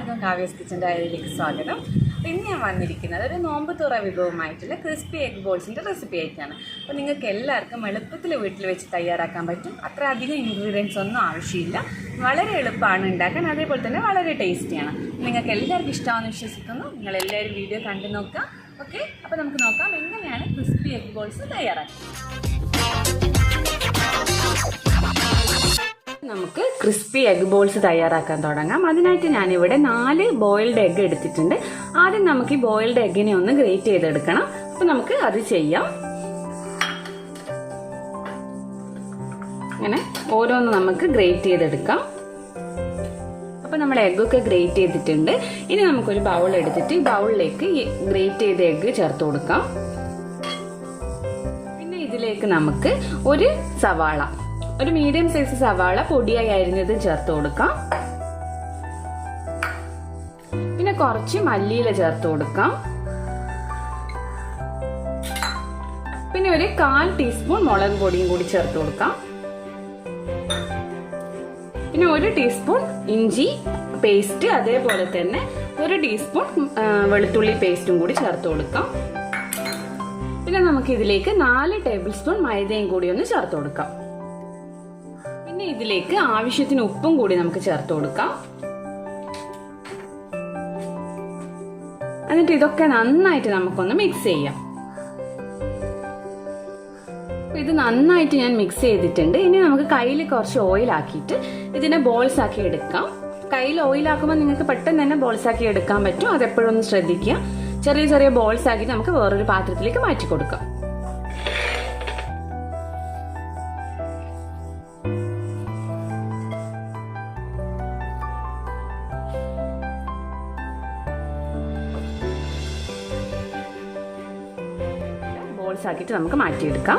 എല്ലാവർക്കും കാവ്യാസ് കിച്ചൻ്റെ ഡയറിയിലേക്ക് സ്വാഗതം. ഇന്ന് ഞാൻ വന്നിരിക്കുന്നത് ഒരു നോമ്പ് തുറ വിഭവമായിട്ടുള്ള ക്രിസ്പി എഗ് ബോൾസിൻ്റെ റെസിപ്പി ആയിട്ടാണ്. അപ്പോൾ നിങ്ങൾക്ക് എല്ലാവർക്കും എളുപ്പത്തിൽ വീട്ടിൽ വെച്ച് തയ്യാറാക്കാൻ പറ്റും. അത്ര അധികം ഇൻഗ്രീഡിയൻസ് ഒന്നും ആവശ്യമില്ല. വളരെ എളുപ്പമാണ് ഉണ്ടാക്കാൻ, അതേപോലെ തന്നെ വളരെ ടേസ്റ്റിയാണ്. നിങ്ങൾക്ക് എല്ലാവർക്കും ഇഷ്ടമാണെന്ന് വിശ്വസിക്കുന്നു. നിങ്ങളെല്ലാവരും വീഡിയോ കണ്ടു നോക്കുക. ഓക്കെ, അപ്പോൾ നമുക്ക് നോക്കാം എങ്ങനെയാണ് ക്രിസ്പി എഗ് ബോൾസ് തയ്യാറാക്കുന്നത്. നമുക്ക് ക്രിസ്പി എഗ് ബോൾസ് തയ്യാറാക്കാൻ തുടങ്ങാം. അതിനായിട്ട് ഞാനിവിടെ 4 ബോയിൽഡ് എഗ് എടുത്തിട്ടുണ്ട്. ആദ്യം നമുക്ക് ഈ ബോയിൽഡ് എഗ്ഗിനെ ഒന്ന് ഗ്രേറ്റ് ചെയ്തെടുക്കണം. അപ്പൊ നമുക്ക് അത് ചെയ്യാം. ഇങ്ങനെ ഓരോന്ന് നമുക്ക് ഗ്രേറ്റ് ചെയ്തെടുക്കാം. അപ്പൊ നമ്മൾ എഗ്ഗൊക്കെ ഗ്രേറ്റ് ചെയ്തിട്ടുണ്ട്. ഇനി നമുക്കൊരു ബൗൾ എടുത്തിട്ട് ഈ ബൗളിലേക്ക് ഗ്രേറ്റ് ചെയ്ത എഗ്ഗ് ചേർത്ത് കൊടുക്കാം. പിന്നെ ഇതിലേക്ക് നമുക്ക് ഒരു സവാള, ഒരു മീഡിയം സൈസ് സവാള പൊടിയായി അരിഞ്ഞത് ചേർത്ത് കൊടുക്കാം. പിന്നെ കുറച്ച് മല്ലിയില ചേർത്ത് കൊടുക്കാം. പിന്നെ ഒരു 1/4 ടീസ്പൂൺ മുളക് പൊടിയും കൂടി ചേർത്ത് കൊടുക്കാം. പിന്നെ 1 ടീസ്പൂൺ ഇഞ്ചി പേസ്റ്റ്, അതേപോലെ തന്നെ 1 ടീസ്പൂൺ വെളുത്തുള്ളി പേസ്റ്റും കൂടി ചേർത്ത് കൊടുക്കാം. പിന്നെ നമുക്ക് ഇതിലേക്ക് 4 ടേബിൾ സ്പൂൺ മൈദയും കൂടി ഒന്ന് ചേർത്ത് കൊടുക്കാം. പിന്നെ ഇതിലേക്ക് ആവശ്യത്തിന് ഉപ്പും കൂടി നമുക്ക് ചേർത്ത് കൊടുക്കാം. എന്നിട്ട് ഇതൊക്കെ നന്നായിട്ട് നമുക്കൊന്ന് മിക്സ് ചെയ്യാം. ഇത് നന്നായിട്ട് ഞാൻ മിക്സ് ചെയ്തിട്ടുണ്ട്. ഇനി നമുക്ക് കയ്യിൽ കുറച്ച് ഓയിൽ ആക്കിയിട്ട് ഇതിനെ ബോൾസ് ആക്കി എടുക്കാം. കയ്യിൽ ഓയിൽ ആക്കുമ്പോൾ നിങ്ങൾക്ക് പെട്ടെന്ന് തന്നെ ബോൾസ് ആക്കി എടുക്കാൻ പറ്റും. അതെപ്പോഴും ഒന്ന് ശ്രദ്ധിക്കുക. ചെറിയ ചെറിയ ബോൾസ് ആക്കിയിട്ട് നമുക്ക് വേറൊരു പാത്രത്തിലേക്ക് മാറ്റി കൊടുക്കാം. ബോൾസ് ആക്കിയിട്ട് നമുക്ക് മാറ്റിയെടുക്കാം.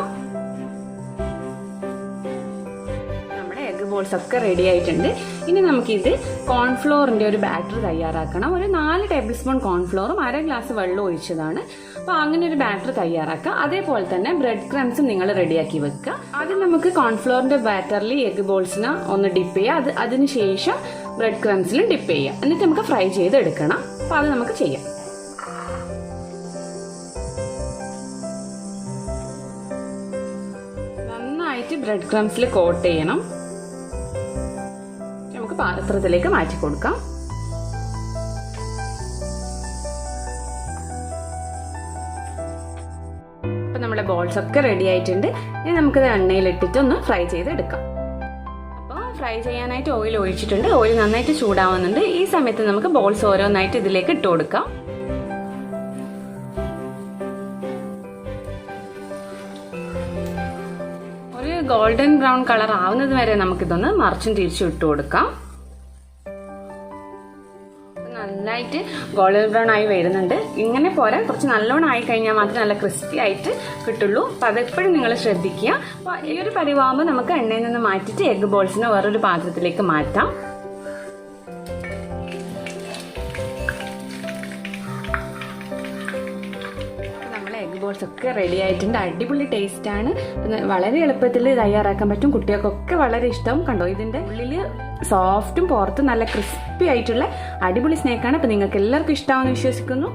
നമ്മുടെ എഗ് ബോൾസ് ഒക്കെ റെഡി ആയിട്ടുണ്ട്. ഇനി നമുക്കിത് കോൺഫ്ലോറിന്റെ ഒരു ബാറ്റർ തയ്യാറാക്കണം. ഒരു 4 ടേബിൾ സ്പൂൺ കോൺഫ്ലോറും 1/2 ഗ്ലാസ് വെള്ളം ഒഴിച്ചതാണ്. അപ്പൊ അങ്ങനെ ഒരു ബാറ്റർ തയ്യാറാക്കുക. അതേപോലെ തന്നെ ബ്രെഡ് ക്രംസും നിങ്ങൾ റെഡിയാക്കി വെക്കുക. ആദ്യം നമുക്ക് കോൺഫ്ലോറിന്റെ ബാറ്ററിൽ എഗ് ബോൾസിനെ ഒന്ന് ഡിപ്പ് ചെയ്യുക. അതിനുശേഷം ബ്രെഡ് ക്രംസിലും ഡിപ്പ് ചെയ്യുക. എന്നിട്ട് നമുക്ക് ഫ്രൈ ചെയ്ത് എടുക്കണം. അപ്പൊ അത് നമുക്ക് ചെയ്യാം. ബ്രെഡ് ക്രംസിൽ കോട്ട് ചെയ്യണം. നമുക്ക് പാത്രത്തിലേക്ക് മാറ്റി കൊടുക്കാം. അപ്പൊ നമ്മുടെ ബോൾസ് ഒക്കെ റെഡി ആയിട്ടുണ്ട്. ഇനി നമുക്കിത് എണ്ണയിലിട്ടിട്ട് ഒന്ന് ഫ്രൈ ചെയ്തെടുക്കാം. അപ്പോൾ ഫ്രൈ ചെയ്യാനായിട്ട് ഓയിൽ ഒഴിച്ചിട്ടുണ്ട്. ഓയിൽ നന്നായിട്ട് ചൂടാവുന്നുണ്ട്. ഈ സമയത്ത് നമുക്ക് ബോൾസ് ഓരോന്നായിട്ട് ഇതിലേക്ക് ഇട്ട് കൊടുക്കാം. ഗോൾഡൻ ബ്രൗൺ കളർ ആവുന്നത് വരെ നമുക്കിതൊന്ന് മറിച്ചും തിരിച്ചും ഇട്ട് കൊടുക്കാം. നന്നായിട്ട് ഗോൾഡൻ ബ്രൗൺ ആയി വരുന്നുണ്ട്. ഇങ്ങനെ പോരാ, കുറച്ച് നല്ലോണം ആയി കഴിഞ്ഞാൽ മാത്രമേ നല്ല ക്രിസ്പി ആയിട്ട് കിട്ടുള്ളൂ. അപ്പൊ അതെപ്പോഴും നിങ്ങൾ ശ്രദ്ധിക്കുക. അപ്പൊ ഈ ഒരു പരിവാകുമ്പോൾ നമുക്ക് എണ്ണയിൽ നിന്ന് മാറ്റിയിട്ട് എഗ് ബോൾസിനെ വേറൊരു പാത്രത്തിലേക്ക് മാറ്റാം. ബോൾസ് ഒക്കെ റെഡി ആയിട്ടുണ്ട്. അടിപൊളി ടേസ്റ്റ് ആണ്. വളരെ എളുപ്പത്തിൽ തയ്യാറാക്കാൻ പറ്റും. കുട്ടികൾക്കൊക്കെ വളരെ ഇഷ്ടം. കണ്ടോ, ഇതിന്റെ ഉള്ളില് സോഫ്റ്റും പുറത്ത് നല്ല ക്രിസ്പി ആയിട്ടുള്ള അടിപൊളി സ്നാക്കാണ്. അപ്പൊ നിങ്ങൾക്ക് എല്ലാവർക്കും ഇഷ്ടമാണെന്ന് വിശ്വസിക്കുന്നു.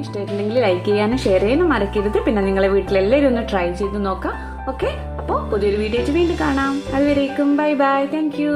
ഇഷ്ടമായിട്ടുണ്ടെങ്കിൽ ലൈക്ക് ചെയ്യാനും ഷെയർ ചെയ്യാനും മറക്കരുത്. പിന്നെ നിങ്ങളെ വീട്ടിലെല്ലാവരും ഒന്ന് ട്രൈ ചെയ്ത് നോക്കാം. ഓക്കെ, അപ്പോൾ പുതിയൊരു വീഡിയോ വീണ്ടും കാണാം. അതുവരേക്കും ബൈ ബൈ. Thank you.